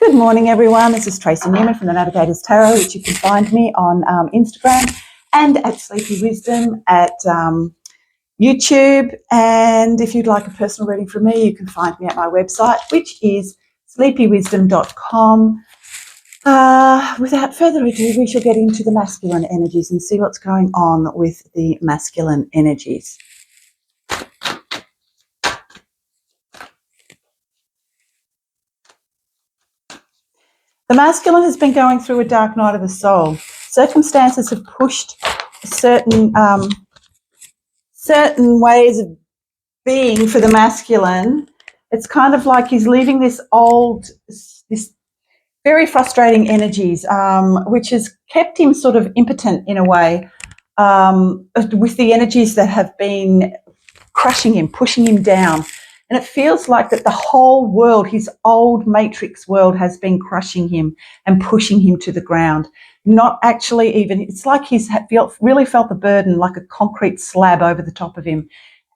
Good morning, everyone. This is Tracy Newman from the Navigator's Tarot, which you can find me on Instagram and at Sleepy Wisdom at YouTube. And if you'd like a personal reading from me, you can find me at my website, which is sleepywisdom.com. Without further ado, we shall get into the masculine energies and see what's going on with the masculine energies. The masculine has been going through a dark night of the soul. Circumstances have pushed certain ways of being for the masculine. It's kind of like he's leaving this very frustrating energies, which has kept him sort of impotent in a way, with the energies that have been crushing him, pushing him down. And it feels like that the whole world, his old matrix world, has been crushing him and pushing him to the ground. Not actually even, it's like he's really felt the burden like a concrete slab over the top of him.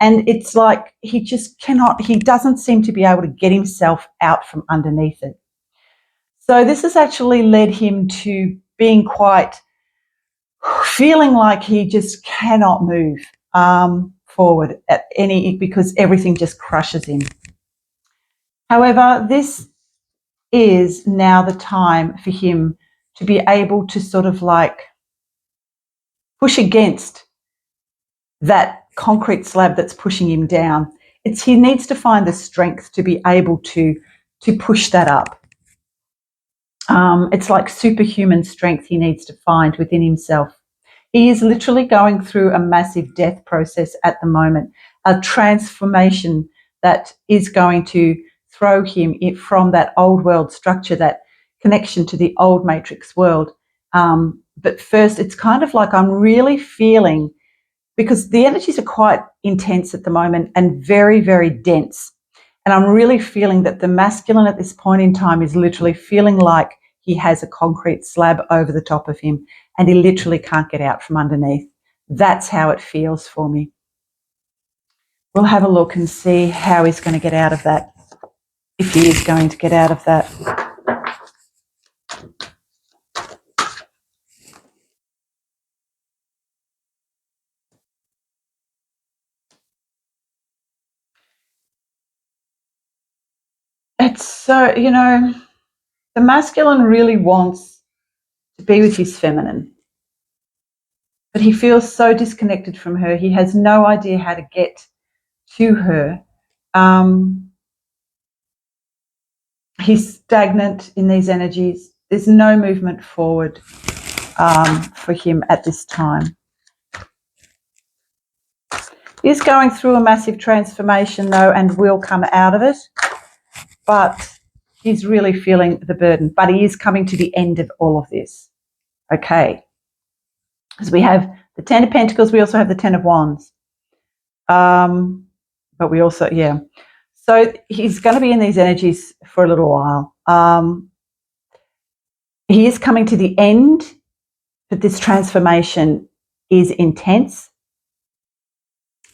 And it's like he doesn't seem to be able to get himself out from underneath it. So this has actually led him to being feeling like he just cannot move forward because everything just crushes him. However, this is now the time for him to be able to sort of like push against that concrete slab that's pushing him down. He needs to find the strength to be able to push that up. It's like superhuman strength he needs to find within himself. He is literally going through a massive death process at the moment, a transformation that is going to throw him from that old world structure, that connection to the old matrix world. But first, it's kind of like I'm really feeling, because the energies are quite intense at the moment and very, very dense. And I'm really feeling that the masculine at this point in time is literally feeling like he has a concrete slab over the top of him and he literally can't get out from underneath. That's how it feels for me. We'll have a look and see how he's going to get out of that, if he is going to get out of that. It's so, the masculine really wants to be with his feminine, but he feels so disconnected from her. He has no idea how to get to her. He's stagnant in these energies. There's no movement forward for him at this time. He's going through a massive transformation, though, and will come out of it. But he's really feeling the burden. But he is coming to the end of all of this. Okay. Because we have the Ten of Pentacles. We also have the Ten of Wands. But we also, yeah. So he's going to be in these energies for a little while. He is coming to the end, but this transformation is intense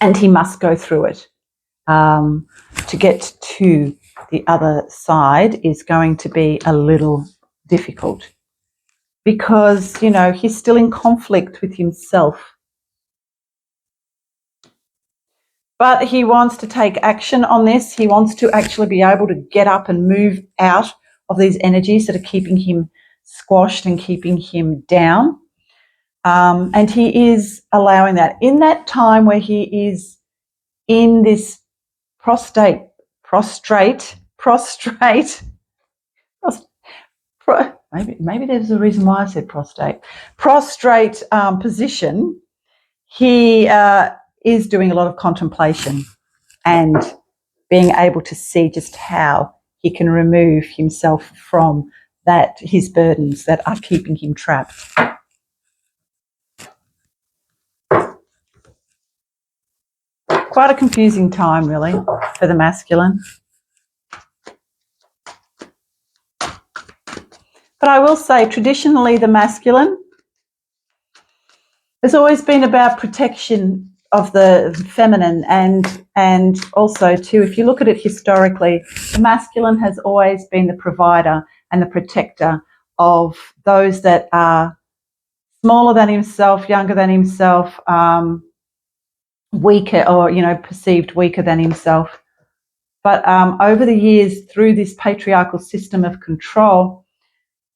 and he must go through it. To get to the other side is going to be a little difficult because, he's still in conflict with himself. But he wants to take action on this. He wants to actually be able to get up and move out of these energies that are keeping him squashed and keeping him down. And he is allowing that. In that time where he is in this prostrate, maybe there's a reason why I said prostrate position, he is doing a lot of contemplation and being able to see just how he can remove himself from his burdens that are keeping him trapped. Quite a confusing time, really, for the masculine. But I will say, traditionally, the masculine has always been about protection of the feminine, and also, too, if you look at it historically, the masculine has always been the provider and the protector of those that are smaller than himself, younger than himself, weaker, or, perceived weaker than himself. But over the years, through this patriarchal system of control,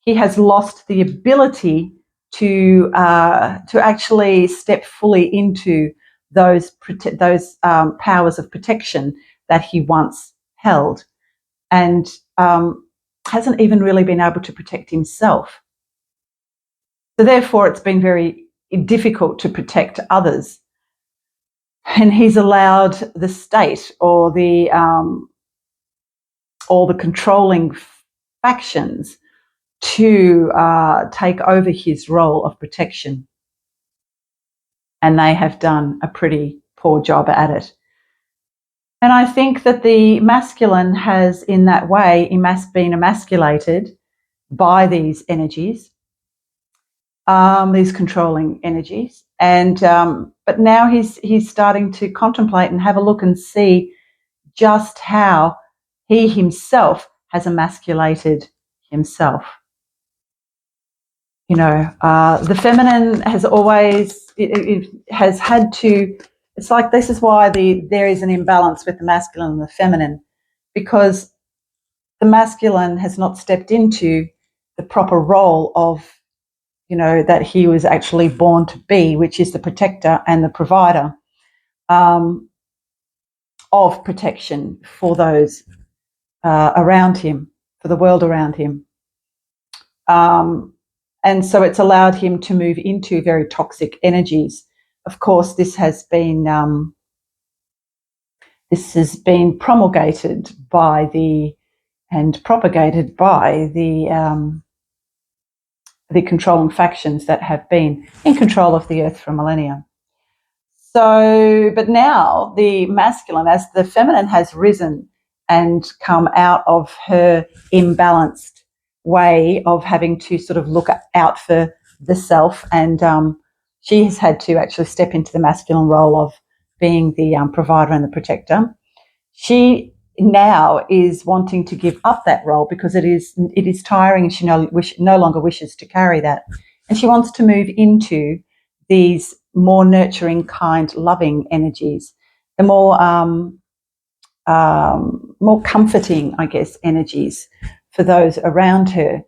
he has lost the ability to actually step fully into those powers of protection that he once held, and hasn't even really been able to protect himself. So therefore, it's been very difficult to protect others, and he's allowed the state or the controlling factions to take over his role of protection, and they have done a pretty poor job at it. And I think that the masculine has, in that way, been emasculated by these energies, these controlling energies, and but now he's starting to contemplate and have a look and see just how he himself has emasculated himself. The feminine has always, it has had to, it's like, this is why there is an imbalance with the masculine and the feminine, because the masculine has not stepped into the proper role of, that he was actually born to be, which is the protector and the provider of protection for those around him, for the world around him. And so it's allowed him to move into very toxic energies. Of course, this has been promulgated and propagated by the controlling factions that have been in control of the earth for millennia. So, but now the masculine, as the feminine has risen and come out of her imbalanced way of having to sort of look out for the self, and she has had to actually step into the masculine role of being the provider and the protector. She now is wanting to give up that role because it is tiring, and she no longer wishes to carry that, and she wants to move into these more nurturing, kind, loving energies, the more comforting, I guess, energies for those around her.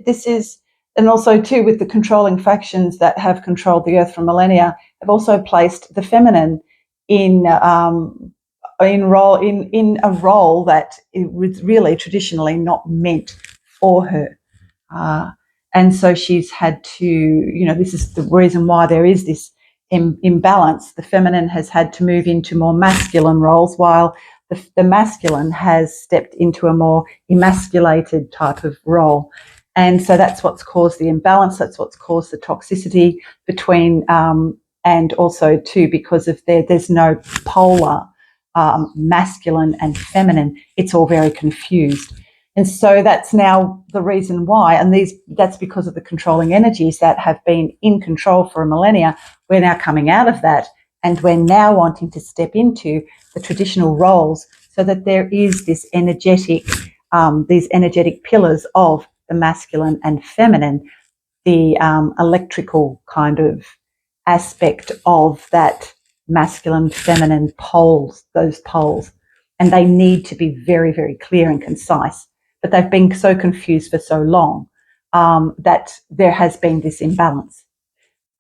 This is, and also too, with the controlling factions that have controlled the earth for millennia, have also placed the feminine in a role that it was really traditionally not meant for her. And so she's had to, this is the reason why there is this imbalance. The feminine has had to move into more masculine roles, while the masculine has stepped into a more emasculated type of role. And so that's what's caused the imbalance. That's what's caused the toxicity between, and also too, because of there's no polar masculine and feminine. It's all very confused. And so that's now the reason why, and that's because of the controlling energies that have been in control for a millennia. We're now coming out of that, and we're now wanting to step into the traditional roles, so that there is this these energetic pillars of the masculine and feminine, the electrical kind of aspect of that masculine, feminine poles, those poles. And they need to be very, very clear and concise. But they've been so confused for so long that there has been this imbalance.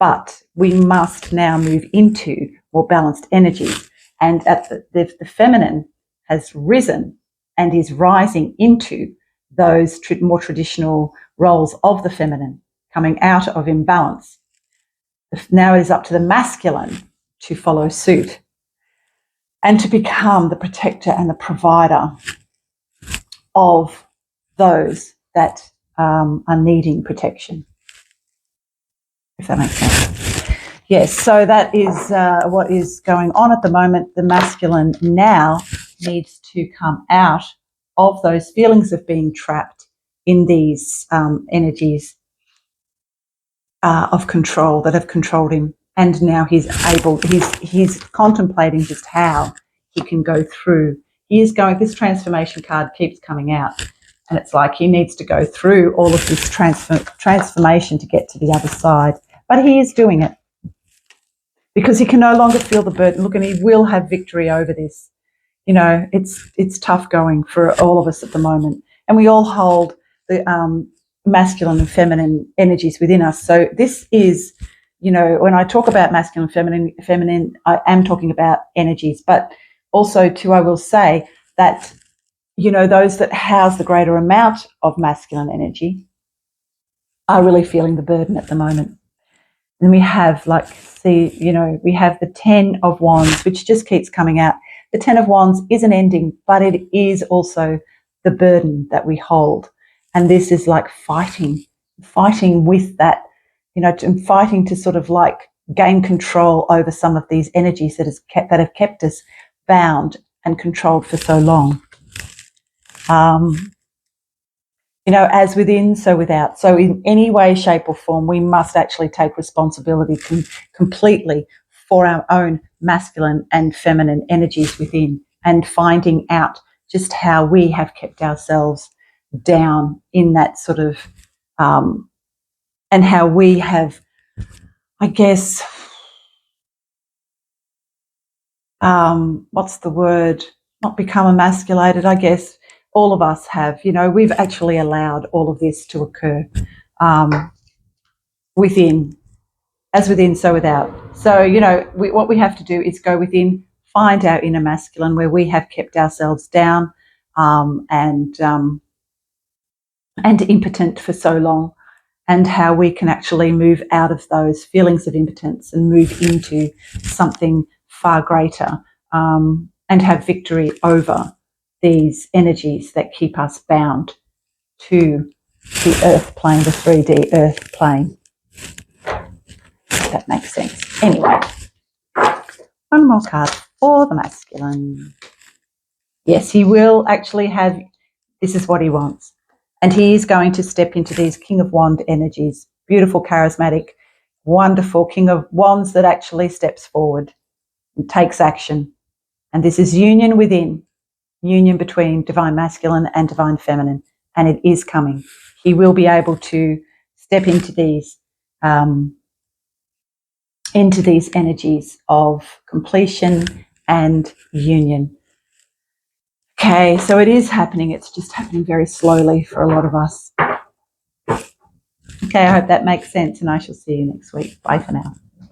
But we must now move into more balanced energies. And the feminine has risen and is rising into those more traditional roles of the feminine, coming out of imbalance. Now it is up to the masculine to follow suit and to become the protector and the provider of those that are needing protection, if that makes sense. Yes, so that is what is going on at the moment. The masculine now needs to come out of those feelings of being trapped in these energies of control that have controlled him, and now he's contemplating just how he can go through. This transformation card keeps coming out. And it's like he needs to go through all of this transformation to get to the other side. But he is doing it because he can no longer feel the burden. Look, and he will have victory over this. You know, it's tough going for all of us at the moment. And we all hold the masculine and feminine energies within us. So this is, you know, when I talk about masculine and feminine, I am talking about energies. But also, too, I will say that, you know, those that house the greater amount of masculine energy are really feeling the burden at the moment. And we have, like, see, you know, we have the 10 of Wands, which just keeps coming out. The 10 of Wands is an ending, but it is also the burden that we hold. And this is like fighting with that, you know, fighting to sort of like gain control over some of these energies that have kept us bound and controlled for so long. You know, as within, so without. So in any way, shape or form, we must actually take responsibility completely for our own masculine and feminine energies within, and finding out just how we have kept ourselves down in that sort of, and how we have, I guess, what's the word? Not become emasculated, I guess. All of us have, you know, we've actually allowed all of this to occur within, as within, so without. So, you know, what we have to do is go within, find our inner masculine where we have kept ourselves down and impotent for so long, and how we can actually move out of those feelings of impotence and move into something far greater and have victory over these energies that keep us bound to the earth plane, the 3D earth plane. If that makes sense. Anyway, one more card for the masculine. Yes, he will actually have, this is what he wants. And he is going to step into these King of Wand energies. Beautiful, charismatic, wonderful King of Wands that actually steps forward and takes action. And this is union within, union between divine masculine and divine feminine. And it is coming. He will be able to step into these energies of completion and union. Okay, so it is happening. It's just happening very slowly for a lot of us. Okay, I hope that makes sense, and I shall see you next week. Bye for now.